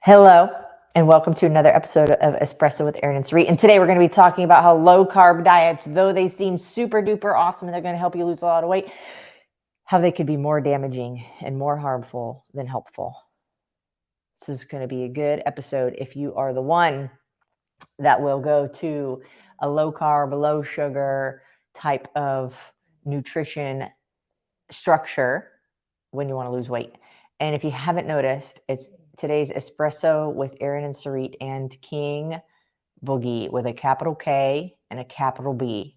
Hello, and welcome to another episode of Espresso with Erin and Sarit. And today we're going to be talking about how low-carb diets, though they seem super duper awesome and they're going to help you lose a lot of weight, how they could be more damaging and more harmful than helpful. This is going to be a good episode if you are the one that will go to a low-carb, low-sugar type of nutrition structure when you want to lose weight. And if you haven't noticed, it's today's Espresso with Erin and Sarit and King Boogie with a capital K and a capital B.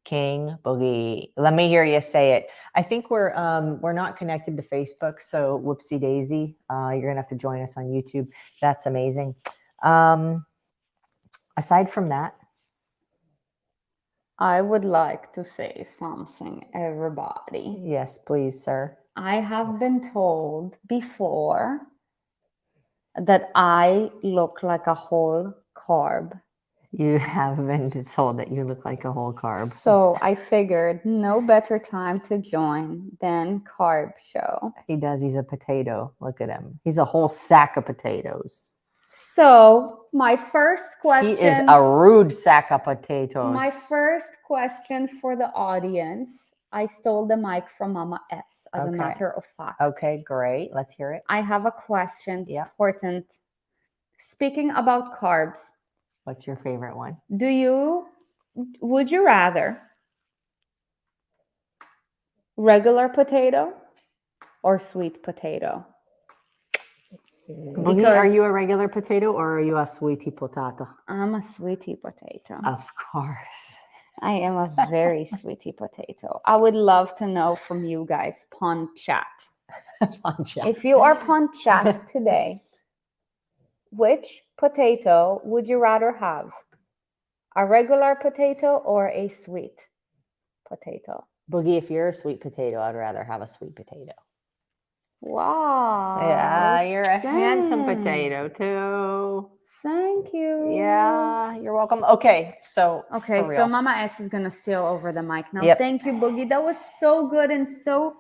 King Boogie. Let me hear you say it. I think we're not connected to Facebook, so whoopsie daisy. You're gonna have to join us on YouTube. That's amazing. Aside from that, I would like to say something, everybody. yes, please, sir. I have been told before that I look like a whole carb. You have been told that you look like a whole carb. So I figured no better time to join than Carb Show. He does. He's a potato. Look at him. He's a whole sack of potatoes. So my first question... He is a rude sack of potatoes. My first question for the audience, I stole the mic from Mama S, as a matter of fact. Okay, great. Let's hear it. I have a question. It's important. Speaking about carbs. What's your favorite one? Would you rather regular potato or sweet potato? Boogie, are you a regular potato or are you a sweetie potato? I'm a sweetie potato. Of course. I am a very sweetie potato. I would love to know from you guys, Pond Chat. If you are Pond Chat today, which potato would you rather have? A regular potato or a sweet potato? Boogie, if you're a sweet potato, I'd rather have a sweet potato. Wow. Yeah, you're a handsome potato too. Thank you. Yeah, you're welcome. Okay, so Mama S is gonna steal over the mic now. Yep. Thank you, Boogie. That was so good and so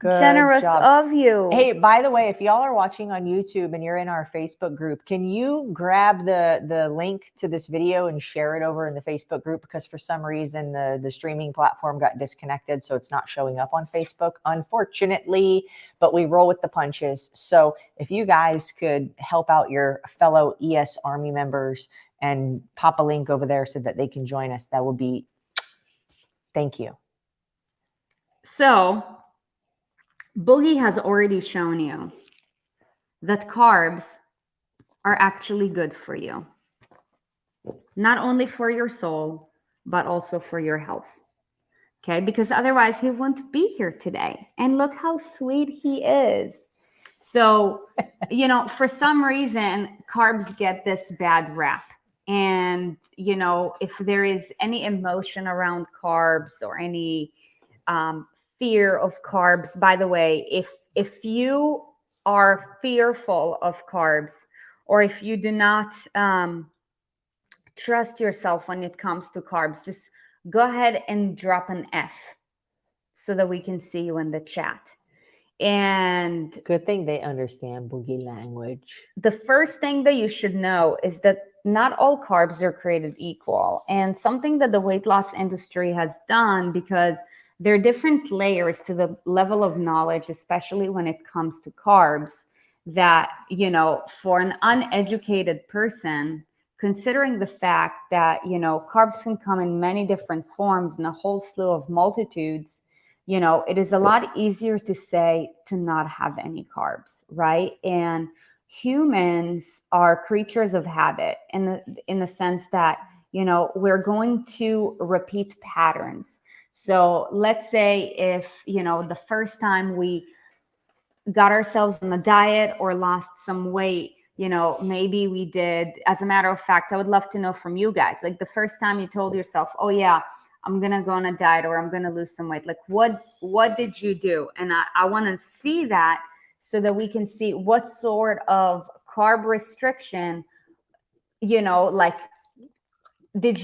generous of you. Hey, by the way, if y'all are watching on YouTube and you're in our Facebook group, can you grab the link to this video and share it over in the Facebook group? Because for some reason the streaming platform got disconnected, so it's not showing up on Facebook, unfortunately, but we roll with the punches. So if you guys could help out your fellow ES Army members and pop a link over there so that they can join us, that would be, thank you. So Boogie has already shown you that carbs are actually good for you. Not only for your soul, but also for your health. Okay, because otherwise he wouldn't be here today. And look how sweet he is. So, for some reason, carbs get this bad rap. And, if there is any emotion around carbs or any fear of carbs, by the way, if you are fearful of carbs, or if you do not trust yourself when it comes to carbs, just go ahead and drop an F so that we can see you in the chat. And good thing they understand Boogie language. The first thing that you should know is that not all carbs are created equal. And something that the weight loss industry has done, because there are different layers to the level of knowledge, especially when it comes to carbs, that, for an uneducated person, considering the fact that, carbs can come in many different forms and a whole slew of multitudes, it is a lot easier to say to not have any carbs, right? And humans are creatures of habit in the sense that, we're going to repeat patterns. So let's say if, the first time we got ourselves on a diet or lost some weight, maybe we did, as a matter of fact, I would love to know from you guys, like the first time you told yourself, oh yeah, I'm going to go on a diet or I'm going to lose some weight. Like what did you do? And I want to see that so that we can see what sort of carb restriction, like did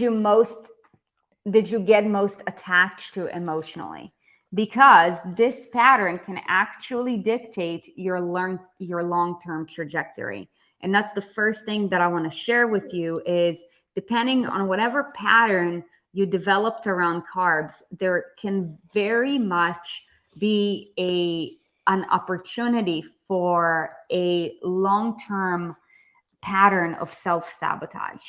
you get most attached to emotionally? Because this pattern can actually dictate your long-term trajectory. And that's the first thing that I want to share with you is, depending on whatever pattern you developed around carbs, there can very much be an opportunity for a long-term pattern of self-sabotage,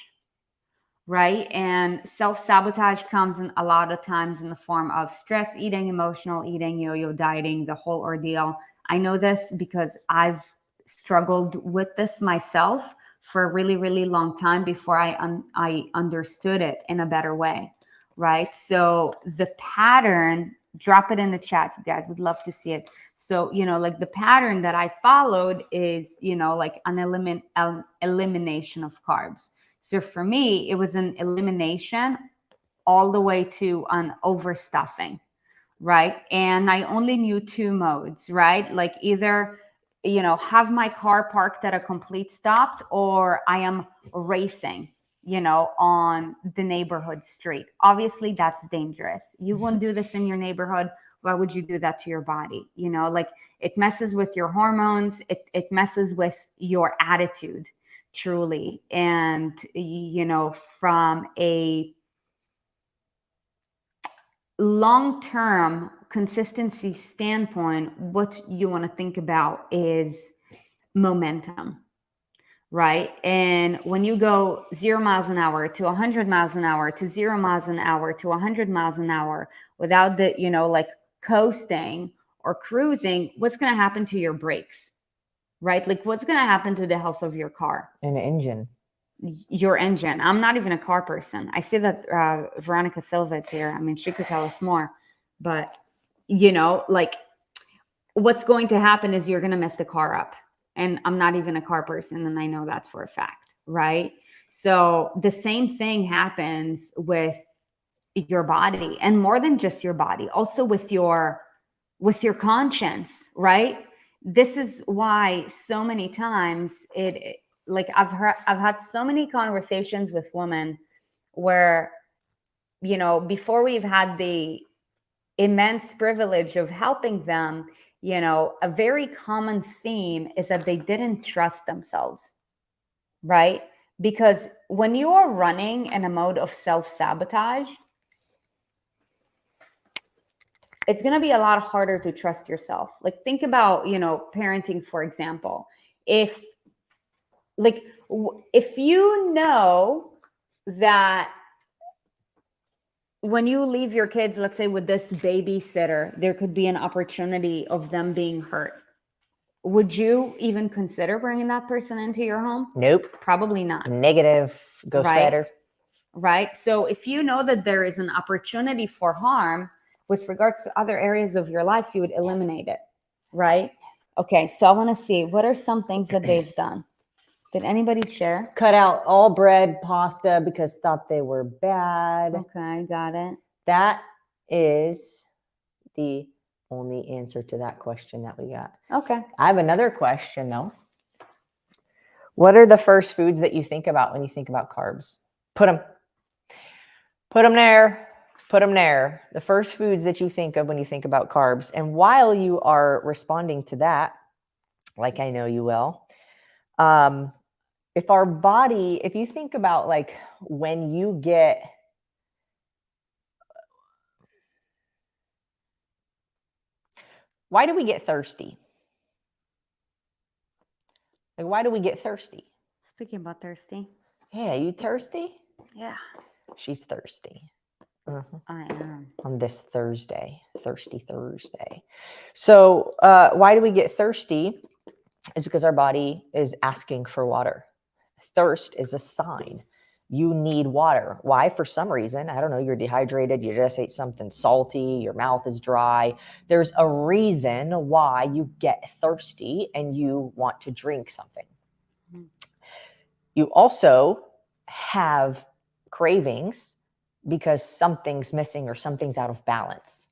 right? And self-sabotage comes in a lot of times in the form of stress eating, emotional eating, yo-yo dieting, the whole ordeal. I know this because I've struggled with this myself for a really, really long time before I understood it in a better way, right? So the pattern, drop it in the chat, you guys would love to see it. So, like the pattern that I followed is, like an elimination of carbs. So for me, it was an elimination all the way to an overstuffing, right? And I only knew two modes, right? Like either, have my car parked at a complete stop, or I am racing, on the neighborhood street. Obviously, that's dangerous. You wouldn't do this in your neighborhood. Why would you do that to your body? Like it messes with your hormones. It messes with your attitude, truly. And, from a long-term consistency standpoint, what you want to think about is momentum, right? And when you go 0 miles an hour to 100 miles an hour to 0 miles an hour to 100 miles an hour without the, like coasting or cruising, what's going to happen to your brakes, right? Like what's going to happen to the health of your car? And engine. Your engine. I'm not even a car person. I see that Veronica Silva is here. I mean, she could tell us more, but like what's going to happen is you're going to mess the car up. And I'm not even a car person, and I know that for a fact, right? So the same thing happens with your body, and more than just your body, also with your conscience, right? This is why so many times like I've had so many conversations with women where, before we've had the immense privilege of helping them, a very common theme is that they didn't trust themselves, right? Because when you are running in a mode of self-sabotage, it's going to be a lot harder to trust yourself. Like think about, parenting, for example. If you know that when you leave your kids, let's say with this babysitter, there could be an opportunity of them being hurt, would you even consider bringing that person into your home? Nope. Probably not. Negative. Ghost rider. Right. So if you know that there is an opportunity for harm with regards to other areas of your life, you would eliminate it. Right. Okay. So I want to see, what are some things that they've done? Did anybody share? Cut out all bread, pasta, because thought they were bad. Okay, got it. That is the only answer to that question that we got. Okay. I have another question though. What are the first foods that you think about when you think about carbs? Put them there. Put them there. The first foods that you think of when you think about carbs. And while you are responding to that, like I know you will, if you think about like when you get, why do we get thirsty? Like, why do we get thirsty? Speaking about thirsty. Yeah, you thirsty? Yeah. She's thirsty. I am. On this Thursday, Thirsty Thursday. So why do we get thirsty? Is because our body is asking for water. Thirst is a sign. You need water. Why? For some reason, I don't know, you're dehydrated, you just ate something salty, your mouth is dry. There's a reason why you get thirsty and you want to drink something. You also have cravings because something's missing or something's out of balance.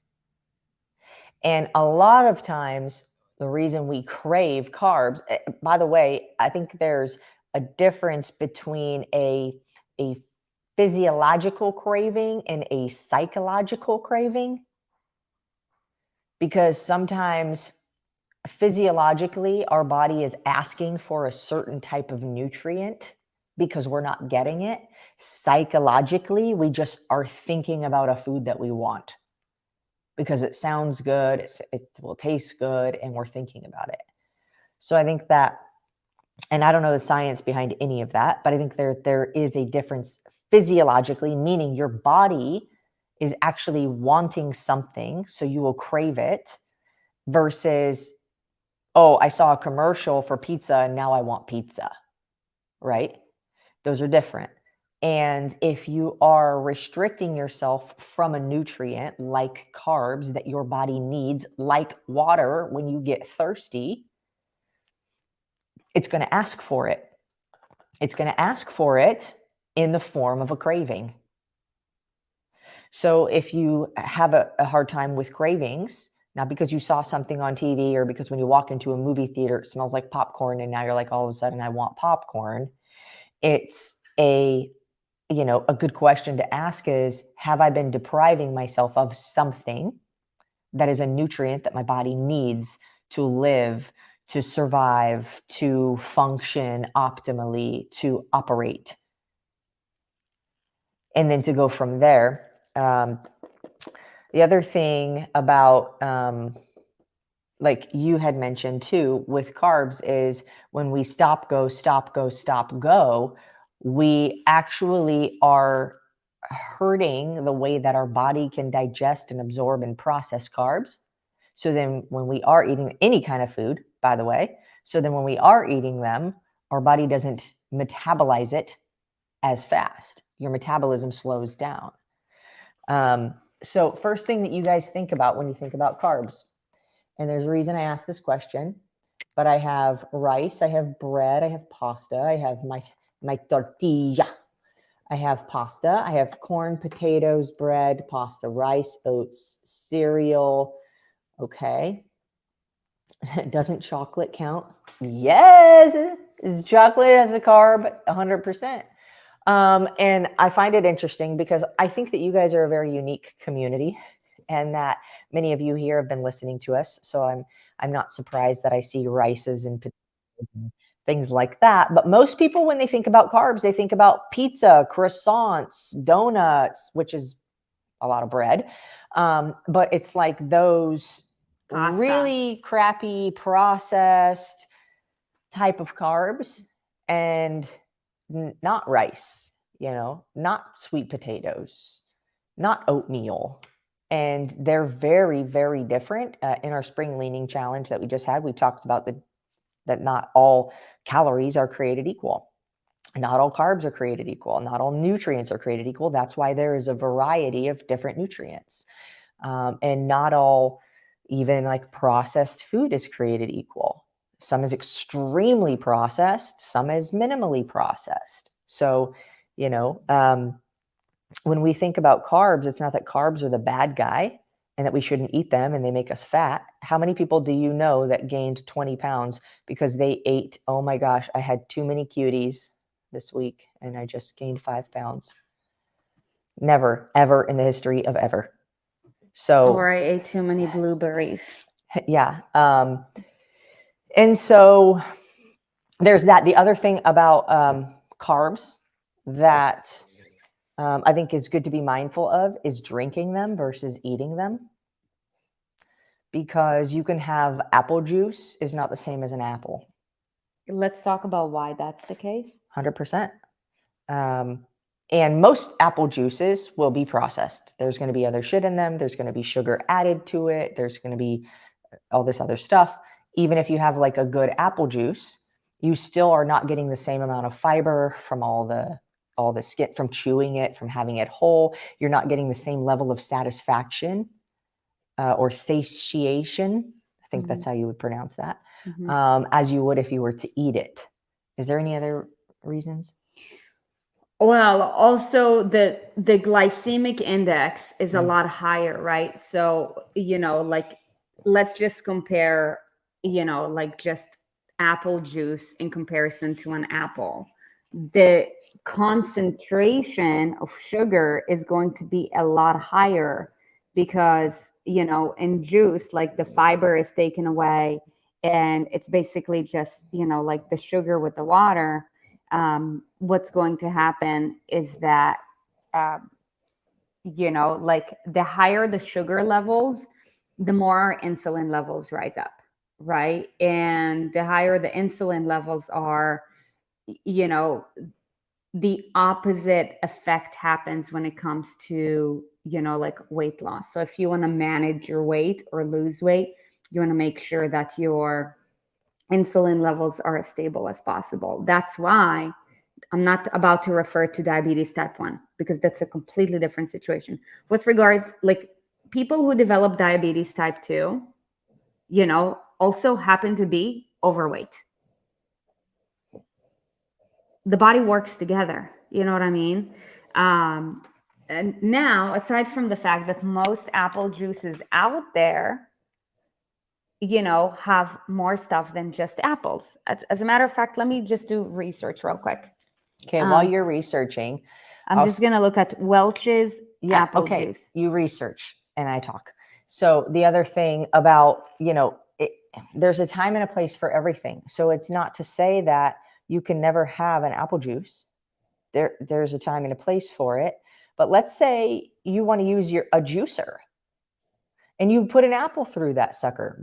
And a lot of times, the reason we crave carbs, by the way, I think there's a difference between a physiological craving and a psychological craving. Because sometimes physiologically, our body is asking for a certain type of nutrient because we're not getting it. Psychologically, we just are thinking about a food that we want because it sounds good, it will taste good, and we're thinking about it. So I think that, and I don't know the science behind any of that, but I think there is a difference physiologically, meaning your body is actually wanting something, so you will crave it, versus, oh, I saw a commercial for pizza and now I want pizza, right? Those are different. And if you are restricting yourself from a nutrient like carbs that your body needs, like water when you get thirsty, it's going to ask for it. It's going to ask for it in the form of a craving. So if you have a hard time with cravings, not because you saw something on TV or because when you walk into a movie theater, it smells like popcorn and now you're like, all of a sudden I want popcorn. It's a good question to ask is, have I been depriving myself of something that is a nutrient that my body needs to live, to survive, to function optimally, to operate? And then to go from there. The other thing about, like you had mentioned too, with carbs is when we stop, go, we actually are hurting the way that our body can digest and absorb and process carbs. So then when we are eating any kind of food, by the way, so then when we are eating them, our body doesn't metabolize it as fast. Your metabolism slows down. So first thing that you guys think about when you think about carbs, and there's a reason I asked this question, but I have rice, I have bread, I have pasta, I have my tortilla, I have pasta, I have corn, potatoes, bread, pasta, rice, oats, cereal. Okay. Doesn't chocolate count? Yes. Is chocolate as a carb? 100%. And I find it interesting because I think that you guys are a very unique community and that many of you here have been listening to us. So I'm not surprised that I see rices and potatoes and things like that. But most people, when they think about carbs, they think about pizza, croissants, donuts, which is a lot of bread. But it's like those Pasta. really crappy processed type of carbs and not rice, not sweet potatoes, not oatmeal. And they're very, very different. In our spring leaning challenge that we just had, we talked about that not all calories are created equal. Not all carbs are created equal. Not all nutrients are created equal. That's why there is a variety of different nutrients. And not all, even like processed food, is created equal. Some is extremely processed, some is minimally processed. So, when we think about carbs, it's not that carbs are the bad guy and that we shouldn't eat them and they make us fat. How many people do you know that gained 20 pounds because they ate, oh my gosh, I had too many cuties this week and I just gained 5 pounds? Never, ever in the history of ever. So, or I ate too many blueberries. Yeah. And so there's that. The other thing about carbs that I think is good to be mindful of is drinking them versus eating them. Because you can have apple juice is not the same as an apple. Let's talk about why that's the case. 100%. And most apple juices will be processed. There's going to be other shit in them. There's going to be sugar added to it. There's going to be all this other stuff. Even if you have like a good apple juice, you still are not getting the same amount of fiber from all the skin, from chewing it, from having it whole. You're not getting the same level of satisfaction or satiation. I think that's how you would pronounce that, as you would if you were to eat it. Is there any other reasons? Well, also the glycemic index is a lot higher, right? So, like, let's just compare, like just apple juice in comparison to an apple. The concentration of sugar is going to be a lot higher because, in juice, like the fiber is taken away and it's basically just, like the sugar with the water, what's going to happen is that, like the higher the sugar levels, the more insulin levels rise up, right? And the higher the insulin levels are, the opposite effect happens when it comes to, like weight loss. So if you want to manage your weight or lose weight, you want to make sure that your insulin levels are as stable as possible. That's why I'm not about to refer to diabetes type 1, because that's a completely different situation. With regards, like people who develop diabetes type 2, also happen to be overweight. The body works together. You know what I mean? And now, aside from the fact that most apple juices out there, have more stuff than just apples. As a matter of fact, let me just do research real quick. Okay, while you're researching, I'm just going to look at Welch's apple juice. You research and I talk. So the other thing about, there's a time and a place for everything. So it's not to say that you can never have an apple juice. There's a time and a place for it. But let's say you want to use a juicer and you put an apple through that sucker.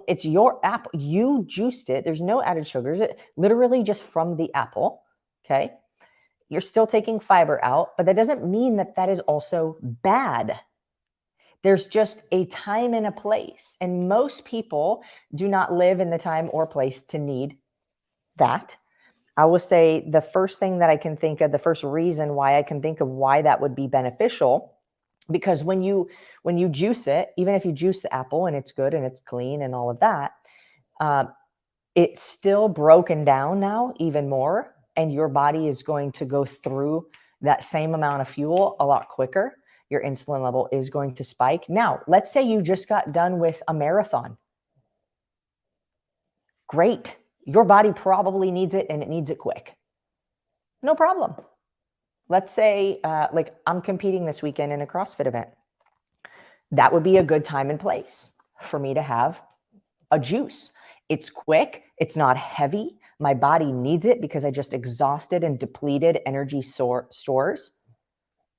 It's your apple. You juiced it. There's no added sugars. It literally just from the apple. Okay. You're still taking fiber out, but that doesn't mean that that is also bad. There's just a time and a place. And most people do not live in the time or place to need that. I will say the first thing that I can think of, the first reason why I can think of why that would be beneficial, because when you juice it, even if you juice the apple and it's good and it's clean and all of that, it's still broken down now even more. And your body is going to go through that same amount of fuel a lot quicker. Your insulin level is going to spike. Now, let's say you just got done with a marathon. Great. Your body probably needs it and it needs it quick. No problem. Let's say like I'm competing this weekend in a CrossFit event. That would be a good time and place for me to have a juice. It's quick. It's not heavy. My body needs it because I just exhausted and depleted energy stores.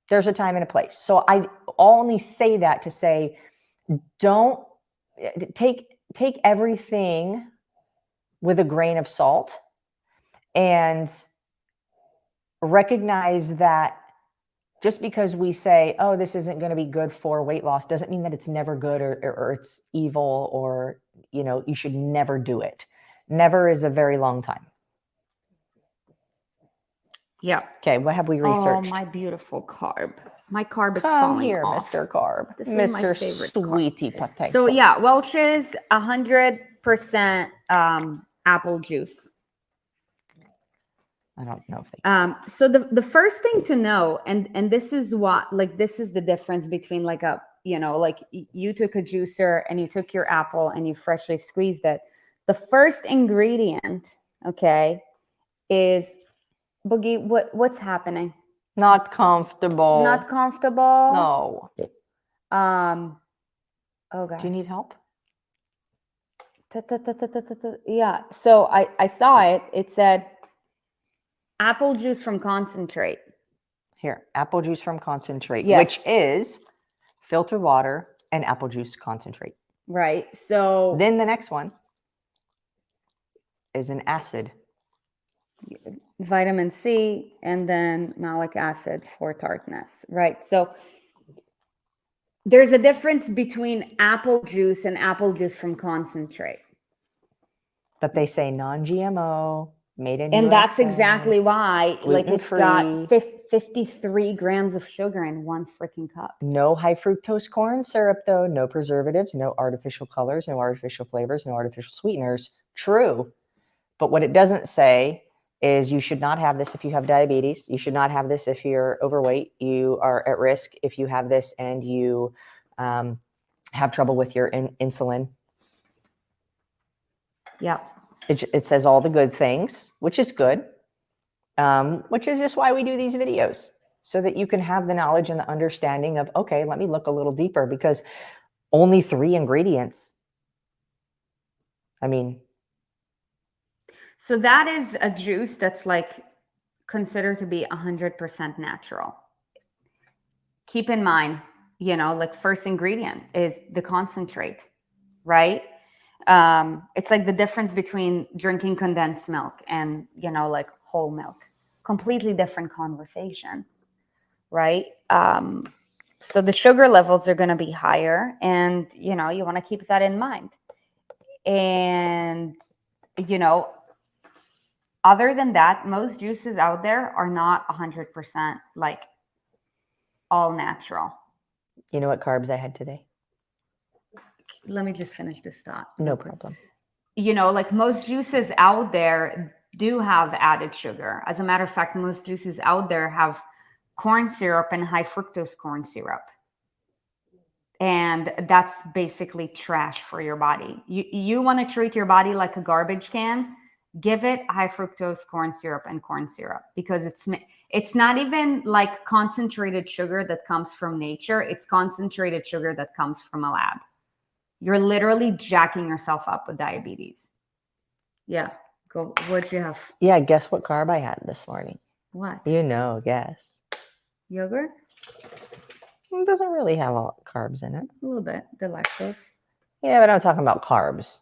There's a time and a place. So I only say that to say, don't take everything with a grain of salt and recognize that just because we say, oh, this isn't going to be good for weight loss, doesn't mean that it's never good or it's evil or, you should never do it. Never is a very long time. Yeah. Okay. What have we researched? Oh, my beautiful carb. My carb is falling here, off. Mr. Carb. This is my Mr. favorite Sweetie carb. Potato. So yeah, Welch's 100% apple juice. I don't know if they so the first thing to know, and this is what, like, this is the difference between like like you took a juicer and you took your apple and you freshly squeezed it. The first ingredient, okay, is Boogie. What's happening? Not comfortable. Not comfortable. No. Oh God. Do you need help? Yeah. So I saw it. It said apple juice from concentrate. Here, apple juice from concentrate, yes. which is filtered water and apple juice concentrate. Right. So then the next one is an acid. Vitamin C and then malic acid for tartness. Right. So there's a difference between apple juice and apple juice from concentrate. But they say non-GMO, made in and USA, that's exactly why, like, it's got 53 grams of sugar in one freaking cup. No high fructose corn syrup, though. No preservatives, no artificial colors, no artificial flavors, no artificial sweeteners. True. But what it doesn't say is you should not have this if you have diabetes. You should not have this if you're overweight. You are at risk if you have this and you have trouble with your insulin. Yeah. It says all the good things, which is good, which is just why we do these videos, so that you can have the knowledge and the understanding of, okay, let me look a little deeper, because only 3 ingredients. I mean, So that is a juice that's like considered to be 100% natural. Keep in mind, like first ingredient is the concentrate, right? It's like the difference between drinking condensed milk and, like whole milk. Completely different conversation, right? So the sugar levels are going to be higher, and, you want to keep that in mind. And, other than that, most juices out there are not 100% like all natural. You know what carbs I had today? Let me just finish this thought. No problem. Like most juices out there do have added sugar. As a matter of fact, most juices out there have corn syrup and high fructose corn syrup. And that's basically trash for your body. You want to treat your body like a garbage can, give it high fructose corn syrup and corn syrup, because it's not even like concentrated sugar that comes from nature. It's concentrated sugar that comes from a lab. You're literally jacking yourself up with diabetes. Yeah. Go. What'd you have? Yeah, guess what carb I had this morning? What? Guess. Yogurt? It doesn't really have all carbs in it. A little bit. The lactose. Yeah, but I'm talking about carbs.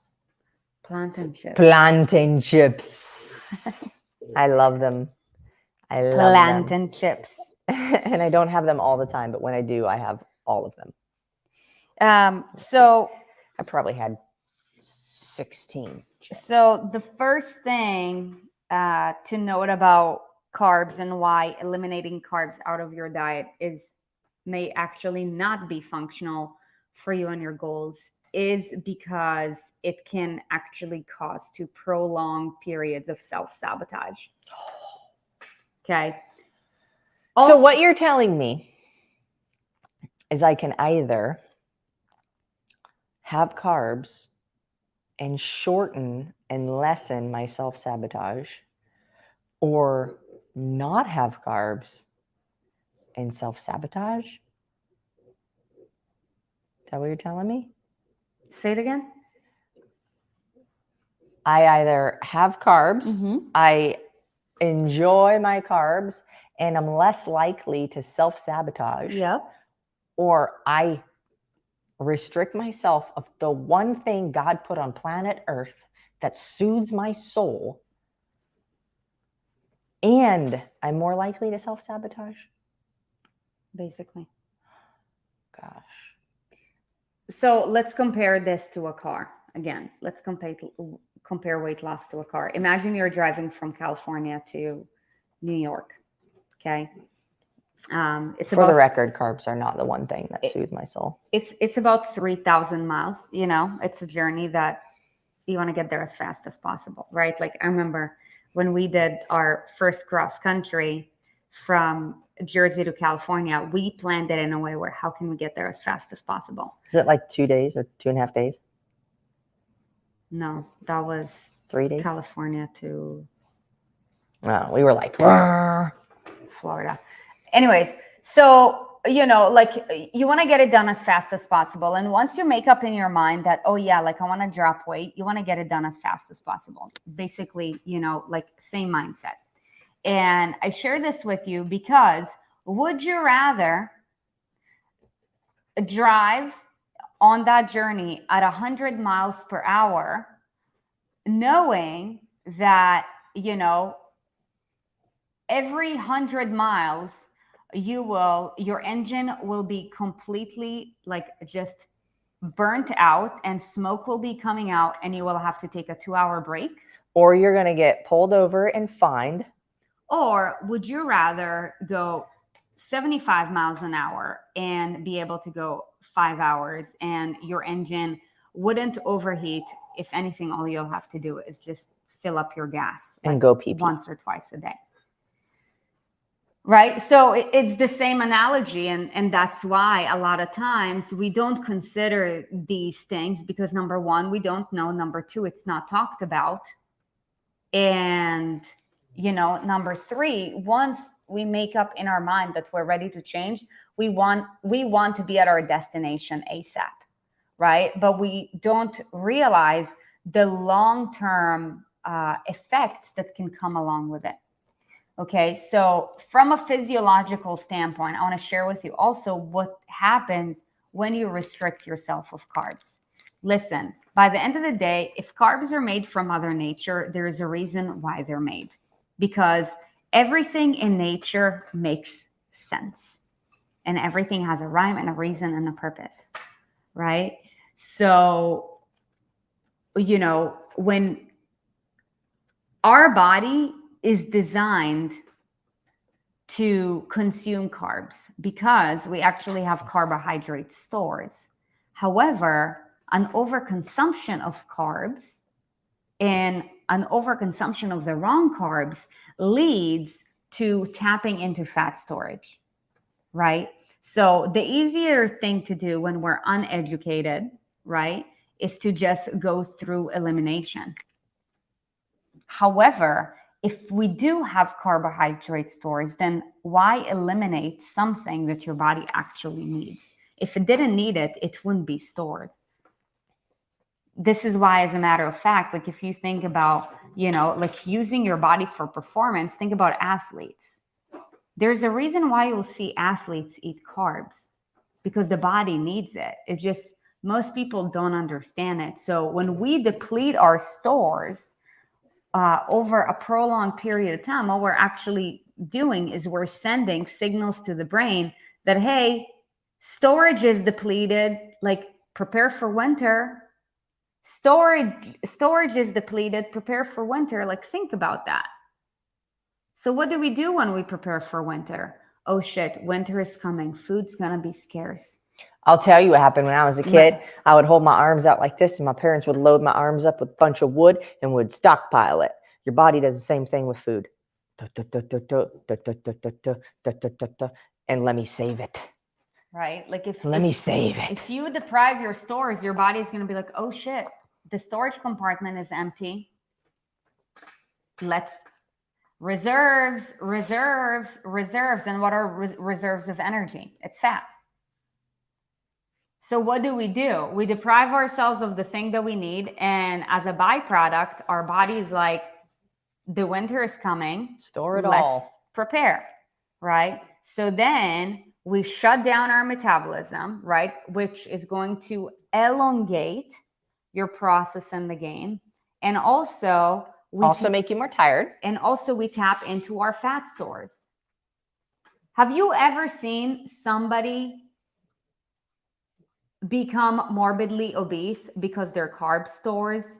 Plantain chips. Plantain chips. I love them. I love Plantain chips. And I don't have them all the time, but when I do, I have all of them. So I probably had 16 chips. So the first thing to note about carbs and why eliminating carbs out of your diet may actually not be functional for you and your goals is because it can actually cause to prolonged periods of self-sabotage. Okay. So what you're telling me is I can either have carbs and shorten and lessen my self-sabotage, or not have carbs and self-sabotage? Is that what you're telling me? Say it again. I either have carbs, I enjoy my carbs, and I'm less likely to self-sabotage. Yep. Or I restrict myself of the one thing God put on planet Earth that soothes my soul, and I'm more likely to self-sabotage. Basically. Gosh. So let's compare this to a car. Again, let's compare weight loss to a car. Imagine you're driving from California to New York. Okay. For the record, carbs are not the one thing that soothes my soul. It's about 3,000 miles. It's a journey that you want to get there as fast as possible, right? Like I remember when we did our first cross country from Jersey to California, we planned it in a way where how can we get there as fast as possible? Is it like 2 days or 2.5 days? No, that was 3 days. California to We were like Florida. Anyways, so like you want to get it done as fast as possible, and once you make up in your mind that, oh yeah, like I want to drop weight, you want to get it done as fast as possible. Basically, like same mindset. And I share this with you because would you rather drive on that journey at 100 miles per hour, knowing that, every 100 miles, your engine will be completely like just burnt out and smoke will be coming out and you will have to take a 2-hour break? Or you're going to get pulled over and fined. Or would you rather go 75 miles an hour and be able to go 5 hours and your engine wouldn't overheat? If anything, all you'll have to do is just fill up your gas and go pee once or twice a day. Right? So it's the same analogy. And that's why a lot of times we don't consider these things because number one, we don't know. Number two, it's not talked about. And, number three, once we make up in our mind that we're ready to change, we want to be at our destination ASAP. Right? But we don't realize the long-term effects that can come along with it. Okay, so from a physiological standpoint, I want to share with you also what happens when you restrict yourself of carbs. Listen, by the end of the day, if carbs are made from Mother Nature, there is a reason why they're made, because everything in nature makes sense and everything has a rhyme and a reason and a purpose, right? So, you know, when our body is designed to consume carbs because we actually have carbohydrate stores. However, an overconsumption of carbs and an overconsumption of the wrong carbs leads to tapping into fat storage, right? So the easier thing to do when we're uneducated, right, is to just go through elimination. However, if we do have carbohydrate stores, then why eliminate something that your body actually needs? If it didn't need it, it wouldn't be stored. This is why, as a matter of fact, like if you think about, you know, like using your body for performance, think about athletes. There's a reason why you'll see athletes eat carbs, because the body needs it. It's just most people don't understand it. So when we deplete our stores over a prolonged period of time, what we're actually doing is we're sending signals to the brain that, hey, storage is depleted, like prepare for winter. Storage is depleted, prepare for winter. Like, think about that. So what do we do when we prepare for winter? Oh shit, winter is coming. Food's gonna be scarce. I'll tell you what happened when I was a kid. Right. I would hold my arms out like this, and my parents would load my arms up with a bunch of wood and would stockpile it. Your body does the same thing with food. And let me save it. Right? Like Let me save it. If you deprive your stores, your body's going to be like, oh shit, the storage compartment is empty. Let's reserves. And what are reserves of energy? It's fat. So what do? We deprive ourselves of the thing that we need. And as a byproduct, our body is like, the winter is coming. Store it all. Let's prepare, right? So then we shut down our metabolism, right? Which is going to elongate your process in the game. And also, make you more tired. And also we tap into our fat stores. Have you ever seen somebody become morbidly obese because their carb stores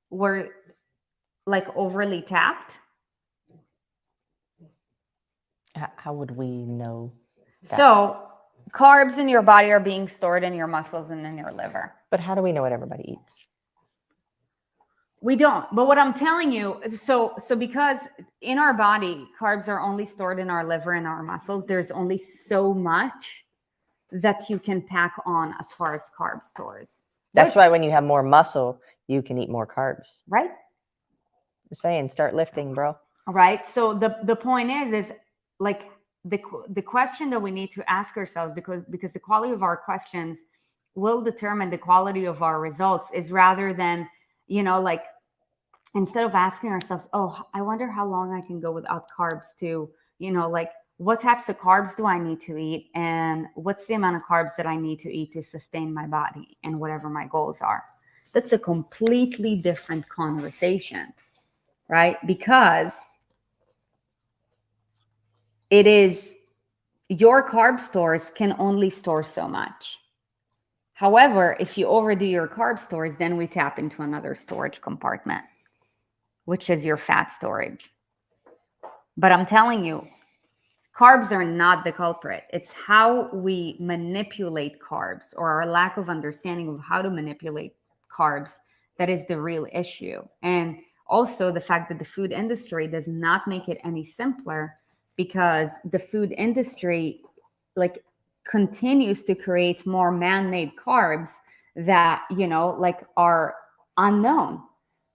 were like overly tapped? How would we know that? So carbs in your body are being stored in your muscles and in your liver. But how do we know what everybody eats? We don't. But what I'm telling you, so because in our body, carbs are only stored in our liver and our muscles, there's only so much that you can pack on as far as carb stores. That's why when you have more muscle, you can eat more carbs. Right? Just saying, start lifting, bro. Right. So the point is like the question that we need to ask ourselves, because the quality of our questions will determine the quality of our results, is rather than, you know, like instead of asking ourselves, oh, I wonder how long I can go without carbs, to, you know, like what types of carbs do I need to eat, and what's the amount of carbs that I need to eat to sustain my body and whatever my goals are. That's a completely different conversation, right? Because it is, your carb stores can only store so much. However, if you overdo your carb stores, then we tap into another storage compartment, which is your fat storage. But I'm telling you, carbs are not the culprit. It's how we manipulate carbs, or our lack of understanding of how to manipulate carbs, that is the real issue. And also the fact that the food industry does not make it any simpler, because the food industry like continues to create more man-made carbs that, you know, like are unknown,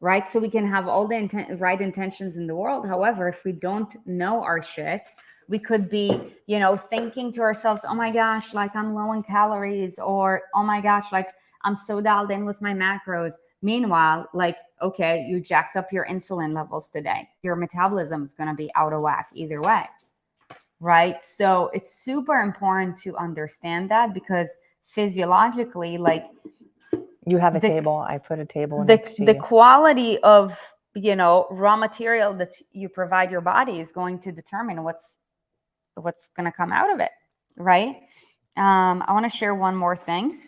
right? So we can have all the right intentions in the world. However, if we don't know our shit, we could be, you know, thinking to ourselves, oh my gosh, like I'm low in calories, or oh my gosh, like I'm so dialed in with my macros. Meanwhile, like, okay, you jacked up your insulin levels today. Your metabolism is going to be out of whack either way, right? So it's super important to understand that, because physiologically, like, You have a table. I put a table the next to the you. quality of, you know, raw material that you provide your body is going to determine what's going to come out of it, right? I want to share one more thing.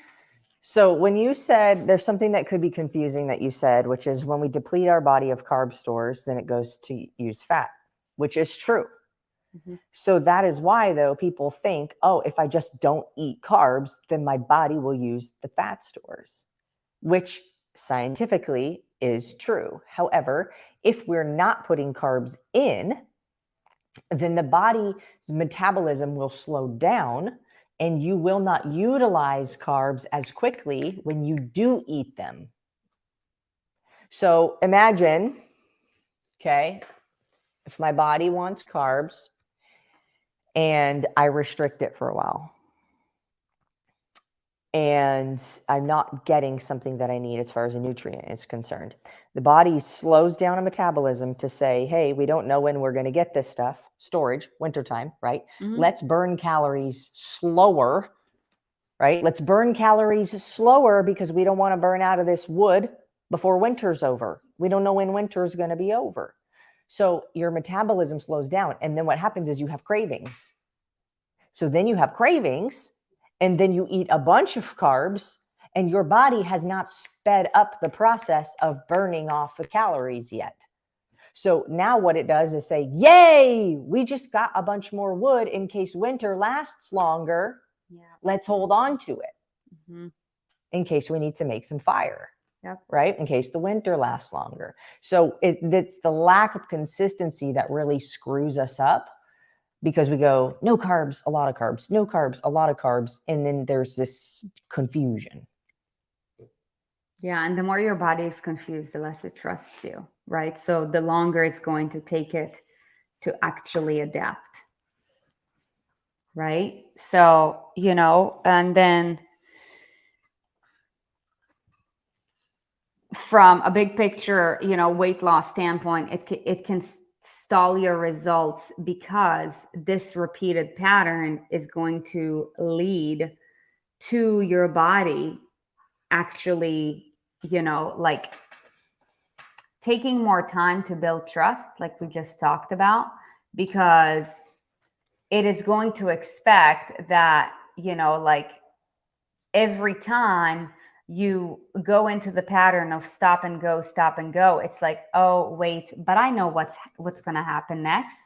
So when you said there's something that could be confusing that you said, which is when we deplete our body of carb stores, then it goes to use fat, which is true. Mm-hmm. So that is why, though, people think, oh, if I just don't eat carbs, then my body will use the fat stores, which scientifically is true. However, if we're not putting carbs in, then the body's metabolism will slow down and you will not utilize carbs as quickly when you do eat them. So imagine, okay, if my body wants carbs and I restrict it for a while and I'm not getting something that I need as far as a nutrient is concerned, the body slows down a metabolism to say, hey, we don't know when we're going to get this stuff. Storage, wintertime, right? Mm-hmm. Let's burn calories slower, right? Let's burn calories slower because we don't want to burn out of this wood before winter's over. We don't know when winter's going to be over. So your metabolism slows down. And then what happens is you have cravings. So then you have cravings and then you eat a bunch of carbs and your body has not sped up the process of burning off the calories yet. So now what it does is say, yay, we just got a bunch more wood in case winter lasts longer. Yeah. Let's hold on to it Mm-hmm. in case we need to make some fire, Yep. right? In case the winter lasts longer. So it's the lack of consistency that really screws us up, because we go, no carbs, a lot of carbs, no carbs, a lot of carbs. And then there's this confusion. Yeah. And the more your body is confused, the less it trusts you, right? So the longer it's going to take it to actually adapt, right? So, you know, and then from a big picture, you know, weight loss standpoint, it can stall your results, because this repeated pattern is going to lead to your body actually, you know, like taking more time to build trust, like we just talked about, because it is going to expect that, you know, like every time you go into the pattern of stop and go, it's like, oh, wait, but I know what's going to happen next,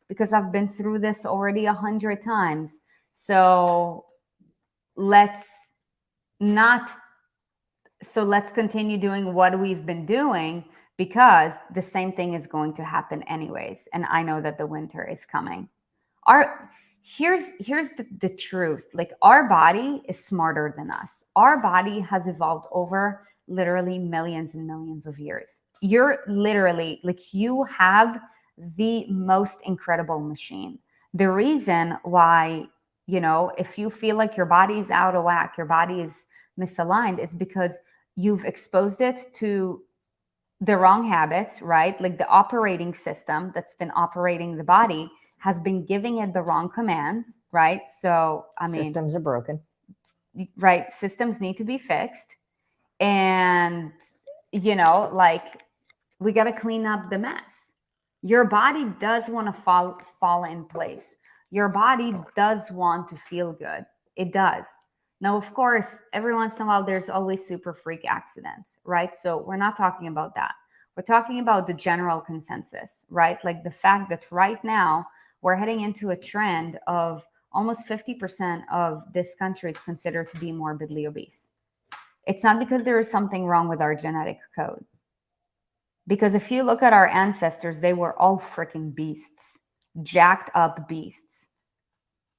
because I've been through this already 100 times. So let's continue doing what we've been doing, because the same thing is going to happen anyways. And I know that the winter is coming. Here's the truth. Like, our body is smarter than us. Our body has evolved over literally millions and millions of years. You're literally, like, you have the most incredible machine. The reason why, you know, if you feel like your body is out of whack, your body is misaligned, it's because you've exposed it to the wrong habits, right? Like, the operating system that's been operating the body has been giving it the wrong commands, right? So, I mean, systems are broken, right? Systems need to be fixed. And, you know, like, we got to clean up the mess. Your body does want to fall in place. Your body does want to feel good. It does. Now, of course, every once in a while, there's always super freak accidents, right? So we're not talking about that. We're talking about the general consensus, right? Like, the fact that right now we're heading into a trend of almost 50% of this country is considered to be morbidly obese. It's not because there is something wrong with our genetic code. Because if you look at our ancestors, they were all freaking beasts, jacked up beasts.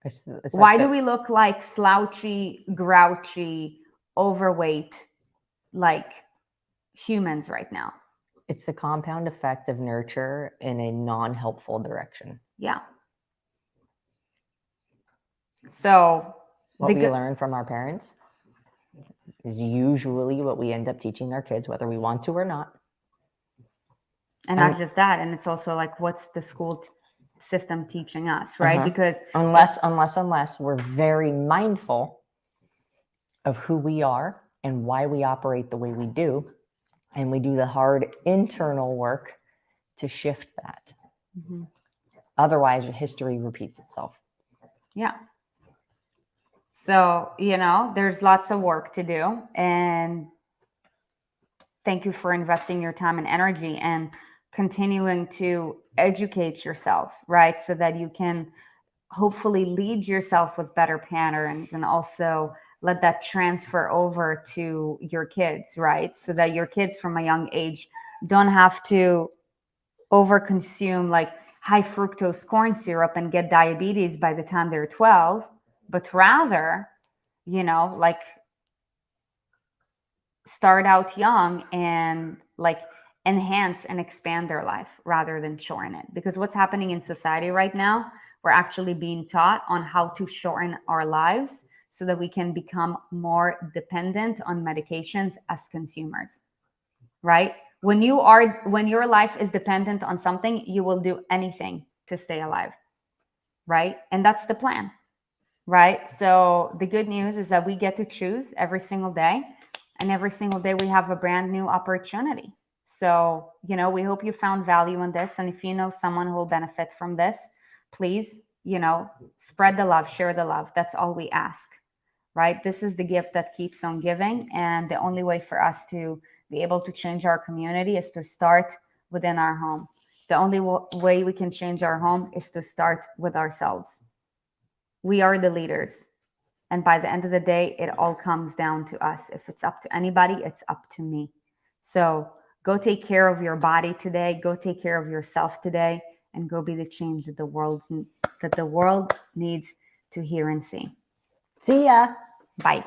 it's Why do we look like slouchy, grouchy, overweight, like humans right now? It's the compound effect of nurture in a non-helpful direction. Yeah. So what we learn from our parents, is usually what we end up teaching our kids, whether we want to or not. And not just that. And it's also like, what's the school system teaching us, right? Because unless we're very mindful of who we are and why we operate the way we do, and we do the hard internal work to shift that. Otherwise, history repeats itself. Yeah. So, there's lots of work to do. And thank you for investing your time and energy and continuing to educate yourself, right? So that you can hopefully lead yourself with better patterns, and also let that transfer over to your kids, right? So that your kids from a young age don't have to overconsume like high fructose corn syrup and get diabetes by the time they're 12, but rather, like start out young and like enhance and expand their life rather than shorten it. Because what's happening in society right now, we're actually being taught on how to shorten our lives so that we can become more dependent on medications as consumers, right? When your life is dependent on something, you will do anything to stay alive, right? And that's the plan, right? So the good news is that we get to choose every single day, and every single day we have a brand new opportunity. So, we hope you found value in this. And if you know someone who will benefit from this, please, spread the love, share the love. That's all we ask, right? This is the gift that keeps on giving. And the only way for us to be able to change our community is to start within our home. The only way we can change our home is to start with ourselves. We are the leaders. And by the end of the day, it all comes down to us. If it's up to anybody, it's up to me. So go take care of your body today. Go take care of yourself today, and go be the change that the world needs to hear and see. See ya. Bye.